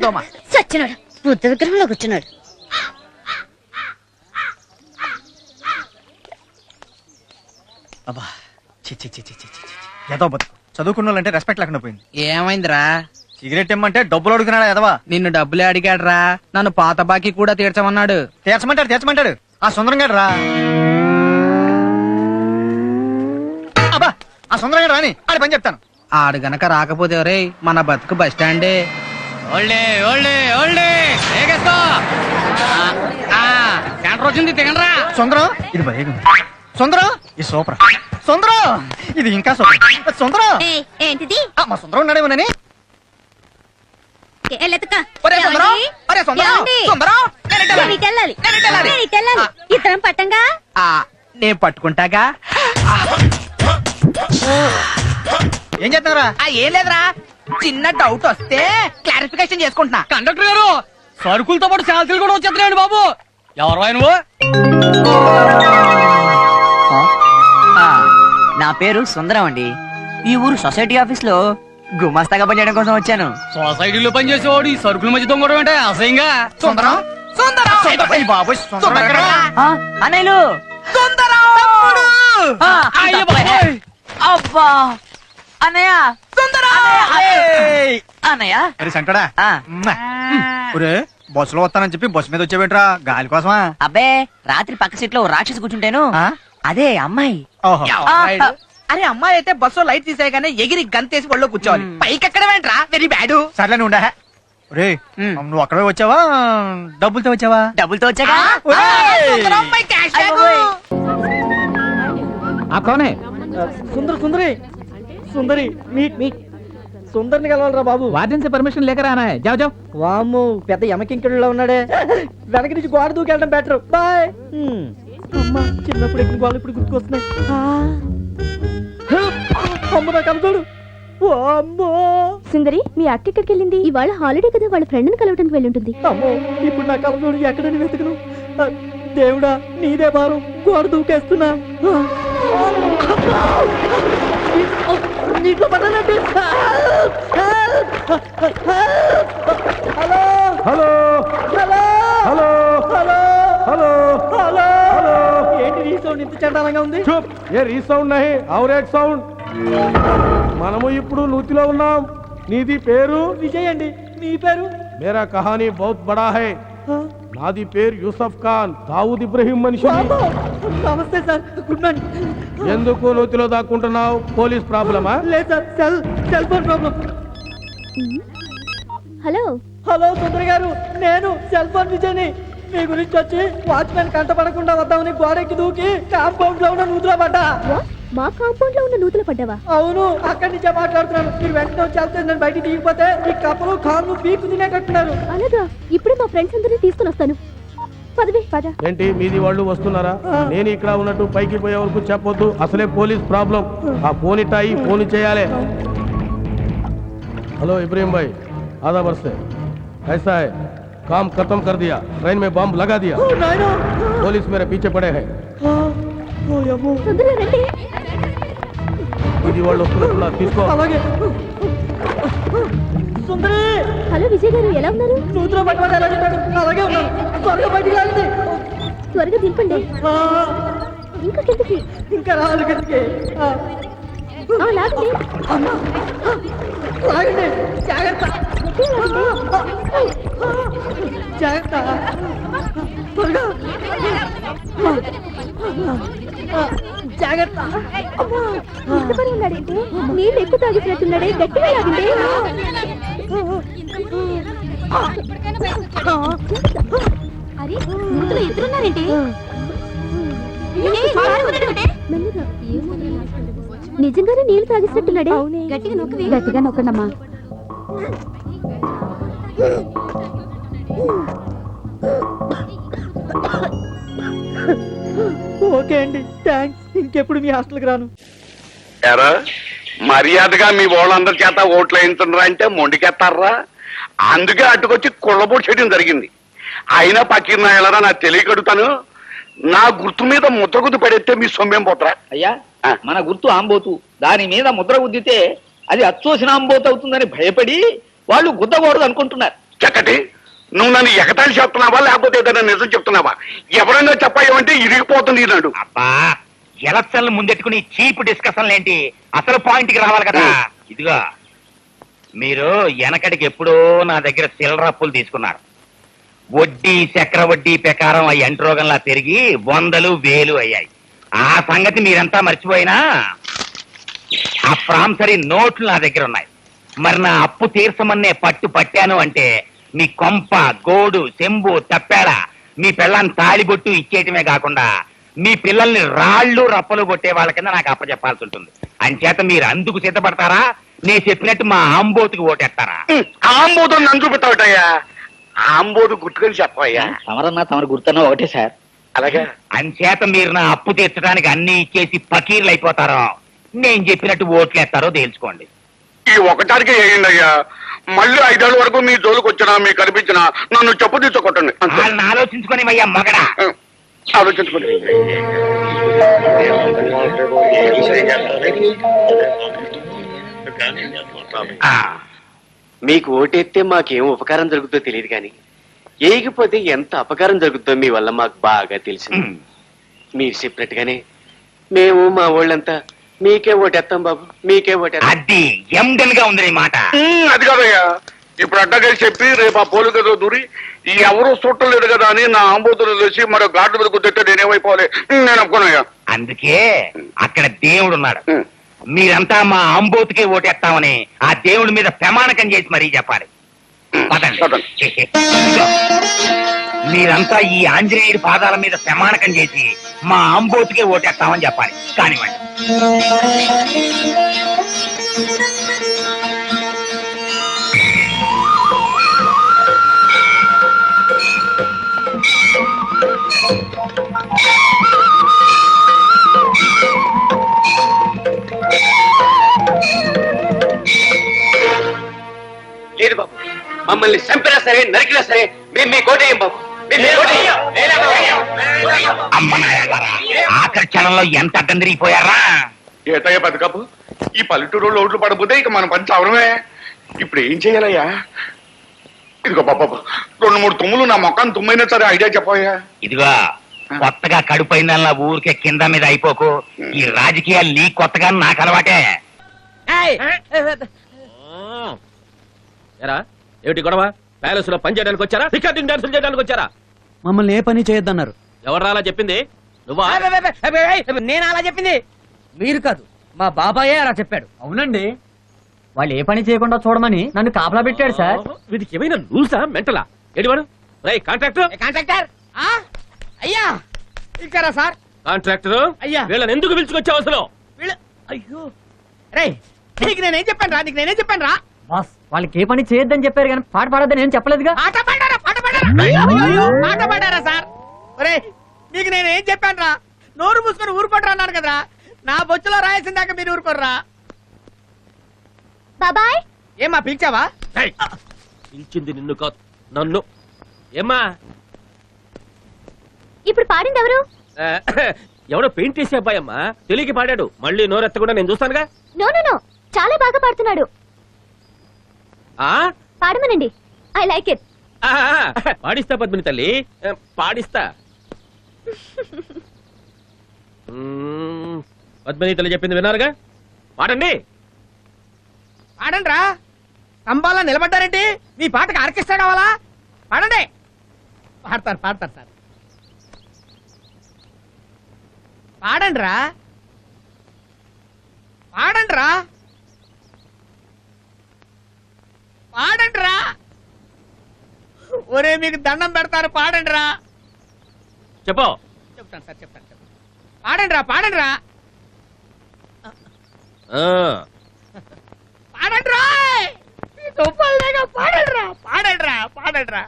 దోమ సచ్చినాడు బుద్ధ విగ్రహంలో కూర్చున్నాడు. అబ్బా ఏదో బతుకు చదువుకున్న వాళ్ళంటే రెస్పెక్ట్ లేకుండా పోయింది. ఏమైందిరా? సిగరెట్ ఇమ్మంటే డబ్బులు అడుగుతున్నాడా ఎదవా? నిన్ను డబ్బులే అడిగాడ్రా, నన్ను పాత బాకీ కూడా తీర్చమన్నాడు. తీర్చమంటాడు ఆ సుందరం గారు రా. అబ్బా ఆ సుందరం గారు రాని ఆడి పని చెప్తాను. ఆడు గనక రాకపోతే రే మన బతుకు బస్ స్టాండే. వచ్చింది తిగండ్రా. సుందరం ఇది భయం. సుందరం ఇది సూపర్. సుందరం ఇది ఇంకా సూపర్. సుందరం ఏంటిది? మా సుందరం ఉన్నాడేమోనని. ఇతరం పట్టంగా నేను పట్టుకుంటాగా. ఏం చేస్తున్నారా? ఏం లేదురా, చిన్న డౌట్ వస్తే క్లారిఫికేషన్ చేసుకుంటున్నా. కండక్టర్ గారు సరుకులతో పాటు శాంతులు కూడా వచ్చేస్తున్నాయండి బాబు. ఎవరు నువ్వు? నా పేరు సుందరం అండి. ఈ ఊరు సొసైటీ ఆఫీస్ లో గుమాస్తాగా పనిచేయడం కోసం వచ్చాను. సొసైటీలో పనిచేసేవాడు ఈ సరుకుల మధ్య దొంగడం అంటే అసహ్యంగా. సుందరం అన్నయ్యలు అబ్బా అన్నయ్య అన్నయ్య శంకడా బస్సులో వస్తానని చెప్పి బస్సు మీద వచ్చేవేంట్రా? గాలి కోసమా? అబ్బే రాత్రి పక్క సీట్ లో రాక్షసి కూర్చుంటాను. అదే అమ్మాయి. అరే అమ్మాయి అయితే బస్సు లైట్ తీసేయగానే ఎగిరి గంతేసి ఒళ్ళో కూర్చోవాలి. పైకి ఎక్కడ వెంట్రా? Very bad. సర్లే ఉండా రే. నువ్వు అక్కడే వచ్చావా డబ్బులతో వచ్చావా? డబ్బులతో వచ్చాగా. సుందరి సుందరిని కలవాలరా బాబు. వార్డెన్ से परमिशन लेकर आना है. जाओ जाओ. వాము పెద్ద యమకింకడులో ఉన్నాడే. వెనక నుంచి గోడ దూకెళ్ళడం బెటర్. బాయ్. అమ్మా చిన్నప్పుడు ఎక్కిన గోడలు ఇప్పుడు గుర్తుకొస్తున్నాయి. అమ్మ నా కలచోడు. అమ్మో సుందరి మీ అక్క ఎక్కడికి వెళ్ళింది? ఇవాళ హాలిడే కదా, వాళ్ళ ఫ్రెండ్ ని కలవడానికి వెళ్ళి ఉంటుంది. అమ్మో ఇప్పుడు నా కలచోడు ఎక్కడని వెతుకును? దేవుడా నీదే భారం, గోడ దూకేస్తున్నా. నీటిలో పడ్డానంటే. Hello hello hello hello hello hello hello hello ఏంటి రీసౌండ్ ఇంత చండాలంగా ఉంది? ఏ రీసౌండ్ నహి और एक సౌండ్. మనము ఇప్పుడు నూతిలో ఉన్నాం. నీది పేరు? విజయ్ అండి. మీ పేరు? మేరా కహానీ బహుత్ బడా హై. నాది పేరు యూసఫ్ ఖాన్, దావూద్ ఇబ్రహీం మనిషి. నమస్తే సార్, గుడ్ మార్నింగ్. ఎందుకు నూతిలో దాక్కుంటున్నావు? పోలీస్ ప్రాబ్లమా? లేదు sir, cell phone problem. Hello hello Sundar గారు, నేను సెల్ ఫోన్ విజయ్ని. మీ గురించి వచ్చి వాచ్మెన్ కంట పడకుండా వద్దామని గోడెక్కి దూకి కాంపౌండ్ లో ఉన్న నూతులో పడ్డా. మా కాంపౌండ్ లో ఉన్న నూతులు పడ్డావా? అవును, అక్కడి నుంచే మాట్లాడుతున్నాను. మీరు వెంటనే వచ్చి నేను బయటికి దిగిపోతే ఈ కప్పలు కాళ్ళు పీకు తినేటట్టున్నారు. అలాగా, ఇప్పుడే మా ఫ్రెండ్స్ అందరినీ తీసుకుని వస్తాను. పదవి పద. ఏంటి మీది వాళ్ళు వస్తున్నారా? నేను ఇక్కడ ఉన్నట్టు పైకి పోయే వరకు చెప్పొద్దు, అసలే పోలీస్ ప్రాబ్లం. ఆ ఫోన్ ఇట్టాయి, ఫోన్ చేయాలి. हेलो इब्राहिम भाई, आधा वर्ष से ऐसा है, काम खत्म कर दिया, ट्रेन में बम लगा दिया, पुलिस मेरे पीछे पड़े हैं. హలో విజయ్ గారు, ఎలా ఉన్నారు? త్వరగా దింపండి. ఇంకా కిందకి. ఇంకా రావాలి కిందకి. లాగండి. లాగండి, జాగ్రత్త జాగ్రత్త, త్వరగా జాగ్రత్త. ఉన్నాడంటే నీళ్ళు ఎక్కువ తాగినట్టున్నాడే, గట్టిగా లాగండి. అరే నూతులో ఎదురున్నారేంటి? నిజంగానే నీళ్లు తాగిస్తున్నట్టున్నాడే. గట్టిగా నొక్కండమ్మా. ఓకే అండి, థ్యాంక్స్. ఇంకెప్పుడు మీ హాస్టల్కి రాను. ఎరా మర్యాదగా మీ వాళ్ళందరి చేత ఓట్లు వేయించరా అంటే మొండికెత్తారా? అందుకే అటుకొచ్చి కుళ్ళబోటు చేయడం జరిగింది. అయినా పక్కన వెళ్ళరా నాకు తెలియకడుతాను. నా గుర్తు మీద ముద్ర గుద్దు పడేస్తే మీ సొమ్మేం పోతారా? అయ్యా, మన గుర్తు ఆంబోతు. దాని మీద ముద్ర గుద్దితే అది అచ్చోసిన ఆంబోతు అవుతుందని భయపడి వాళ్ళు గుద్దకూడదు అనుకుంటున్నారు. చక్కటి నువ్వు నన్ను ఎగతాళి చెప్తున్నావా లేకపోతే ఏదైనా నిజం చెప్తున్నావా? ఎవరైనా చెప్పాయంటే ఇరిగిపోతుంది ఈనాడు. అబ్బా ఎలక్షన్లు ముందెట్టుకుని చీప్ డిస్కషన్లు ఏంటి, అసలు పాయింట్ కి రావాలి కదా. ఇదిగో మీరు వెనకటికి ఎప్పుడో నా దగ్గర చిల్లర అప్పులు తీసుకున్నారు. వడ్డీ చక్ర వడ్డీ ప్రకారం అవి అంటురోగంలా పెరిగి 100,000 1000 అయ్యాయి. ఆ సంగతి మీరంతా మర్చిపోయినా ఆ ప్రాంసరీ నోట్లు నా దగ్గర ఉన్నాయి. మరి నా అప్పు తీర్చమన్నే పట్టు పట్టాను అంటే మీ కొంప గోడు చెంబు తప్పాడ మీ పిల్లని తాళిబొట్టు ఇచ్చేయటమే కాకుండా మీ పిల్లల్ని రాళ్ళు రప్పలు కొట్టే వాళ్ళ కింద నాకు అప్పచెప్పాల్సి ఉంటుంది. అంచేత మీరు అందుకు సిద్ధపడతారా, నేను చెప్పినట్టు మా ఆంబోతుకి ఓటేస్తారా? ఆంబోదు నన్ను చూపెట్టావటయ్యా. ఆంబోదు గుర్తుకొని చెప్పయ్యా. తమరన్నా తమరు గుర్తున్నా ఒకటే సార్. అలాగే అంచేత మీరు నా అప్పు తీర్చడానికి అన్ని ఇచ్చేసి పకీర్లు అయిపోతారో, నేను చెప్పినట్టు ఓట్లేస్తారో తేల్చుకోండి. ఈ ఒకటానికి వేయండి అయ్యా. మళ్ళీ 5 ఏళ్ళ వరకు మీ జోలికి వచ్చినా మీకు కనిపించినా నన్ను చెప్పు తీసుకోకండి. వాళ్ళని ఆలోచించుకొని అయ్యా మగడా. ఆలోచించుకోండి. మీకు ఓటేస్తే మాకేం ఉపకారం జరుగుతుందో తెలియదు కానీ ఏగిపోతే ఎంత అపకారం జరుగుతుందో మీ వల్ల మాకు బాగా తెలిసింది. మీరు చెప్పినట్టుగానే మేము మా వాళ్ళంతా మీకే ఓటేస్తాం బాబు, మీకే ఓటేస్తాం. అది ఎండన్ గా ఉంది నీ మాట. అది కాదయ్యా, ఇప్పుడు అడ్డకేసి చెప్పి రేపు ఆ పోలు గదో దూరి ఎవరు చూడటం లేదు కదా అని నా ఆంబోతులు తెలిసి మరో గాడ్డు మీద కుదిరితే నేనేమైపోవాలి? నేను ఒప్పుకున్నాయా. అందుకే అక్కడ దేవుడు ఉన్నాడు. మీరంతా మా అంబోతుకే ఓటేస్తామని ఆ దేవుడి మీద ప్రమాణకం చేసి మరీ చెప్పాలి. పదండి. మీరంతా ఈ ఆంజనేయుడి పాదాల మీద ప్రమాణకం చేసి మా అంబోతుకే ఓటేస్తామని చెప్పాలి. కానివ్వండి. లేదు బాబు, మమ్మల్ని చంపినా సరే నరికినా సరే మేము మీ కోటేయం బాబు. అమ్మనాయారా, ఆఖరి క్షణంలో ఎంత అడ్డం తిరిగిపోయారా? ఏటయ్యా బతుకపు, ఈ పల్లెటూరు ఓట్లు పడబోతే ఇక మన పని చవరమే. ఇప్పుడు ఏం చేయాలయ్యా? ఇదిగో బాబా 2-3 తుమ్ములు నా మొక్కను తుమ్మైనా సరే ఐడియా చెప్పయ్యా. ఇదిగో కొత్తగా కడుపైందల్లా ఊరికే కింద మీద అయిపోకు. ఈ రాజకీయాలు నీ కొత్తగా నాకు అలవాటే. ఏమిటి గొడవ? ప్యాలెస్ లో పని చేయడానికి వచ్చారా, రికార్డింగ్ డాన్సులు చేయడానికి వచ్చారా? మమ్మల్ని ఏ పని చేయొద్దన్నారు. ఎవరు అలా చెప్పింది? నువ్వా? నేను అలా చెప్పింది మీరు కాదు, మా బాబాయే అలా చెప్పాడు. అవునండి, వాళ్ళు ఏ పని చేయకుండా చూడమని నన్ను కాపలా పెట్టాడు సార్. వీడికి ఏమైనా రూల్సా మెంటలా? ఏడివాడు? రై కాంట్రాక్టర్, కాంట్రాక్టర్ అయ్యా ఇచ్చారా సార్? కాంట్రాక్టర్ అయ్యా. వీళ్ళని ఎందుకు పిలుచుకొచ్చావు అసలు? అయ్యో రే, నీకు నేనేం చెప్పాను రా? బాస్, వాళ్ళకి ఏ పని చేయొద్దని చెప్పారు కానీ పాట పాడొద్దని నేను చెప్పలేదుగా. పాట పాడారా పాట పాడారా సార్? ఒరే, నీకు నేనేం చెప్పాను రా? నోరు మూసుకొని ఊరుకోటరా అన్నాను కదరా. నా బొచ్చులో రాయాల్సిన దాకా మీరు ఊరుకోర్రా. బాబాయ్, ఏమా పిలిచావా? ఏయ్, పిలిచింది నిన్ను కాదు నన్ను. ఏమ్మా? ఇప్పుడు పాడింది ఎవరు? ఆ, ఎవడో పెయింట్ వేసే అబ్బాయి అమ్మా, తెలియకి పాడాడు. మళ్ళీ నోరెత్తకుండా నేను చూస్తానుగా. నో చాలా బాగా పాడుతున్నాడు. ఆ పాడమనండి, ఐ లైక్ ఇట్. ఆ, పాడిస్తా పద్మిని తల్లి, పాడిస్తా. పద్మిని తల్లి చెప్పింది విన్నారుగా, పాడండి. పాడండి రా. స్తంభాలా నిలబడ్డారేంటి? మీ పాటకు ఆర్కెస్ట్రా కావాలా? పాడండి. పాడతారు సార్. పాడండి రా. ఒరే, మీకు దండం పెడతారు, పాడండి రా. చెప్పు. చెప్తాను పాడండి రా. పాడండి రా. పాడండి రా.